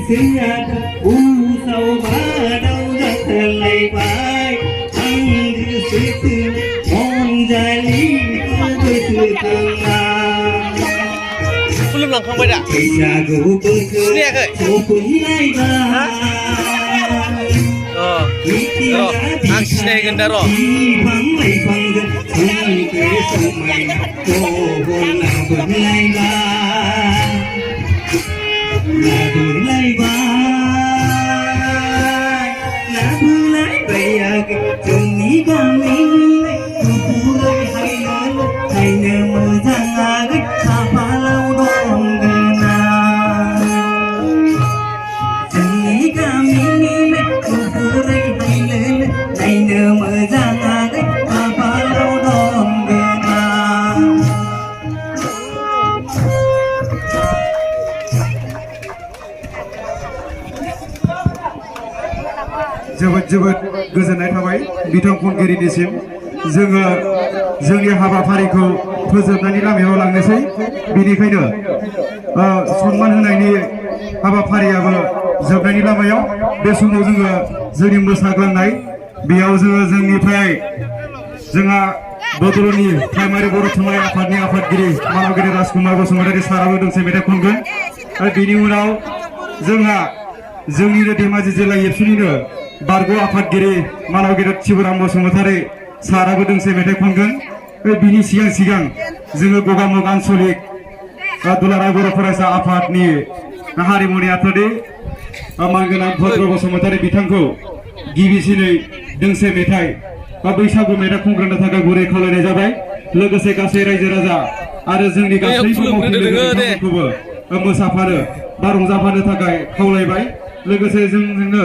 गोसोआ उसाव बादाव जाथारलायबाय आं गोसोखौ अनजालिखौ गोसोखांना खुलुमलांखांबाय दा बैसागु बोथोर सफैलायबाय आं सिनायगोन दा र' बिफां लाइफांजों सोमखोर समायना महर लाबोलायबाय लाबोलायबाय जोंनि गामिनि गुफुरै हायनो मोजाङै खाफालाव दंगोना जोंनि गामिनि गुफुरै हायनो मोजाङै खाफालाव दंगोना जोबोद गोजोननाय थाबाय बिथां खनगिरिनिसिम जोङो जोंनि हाबाफारिखौ फोजोबनायनि लामायाव लांनोसै बेनिखायनो सन्मान होनायनि हाबाफारियाबो जोबनायनि लामायाव बे समाव जोङो जोंनि मोसाग्लांनाय बेयाव जोङो जोंनिफ्राय जोंहा बड'लेण्डनि प्राइमारि बर' थुनलाइ आफादनि आफादगिरि मानगिरि राजकुमार बसुमतारी साराबो दोंसे मेथाइ खनगोन आरो बेनि उनाव जोंहा जोंनिनो धेमाजि जिल्ला एबसुनिनो बारग' आफादगिरि मानगिरि शिबराम बसुमतारी साराबो दोंसे मेथाइ खनगोन बिनि सिगां जोङो गगामुग आन्चलिक दुलाराय बर' फरायसा आफादनि हारिमुनि आफादि मानगोनां भद्र बसुमतारी बिथांखौ गिबिसिनै दोंसे मेथाइ बैसागु मेथाइ खनग्रोनो थाखाय गुरै खावलायनाय जाबाय लोगोसे गासै रायजो राजा आरो जोंनि गासैबो मावथिगिरिफोरखौबो मोसाफानो बा रंजाफानो थाखाय खावलायबाय लोगोसे जोंनो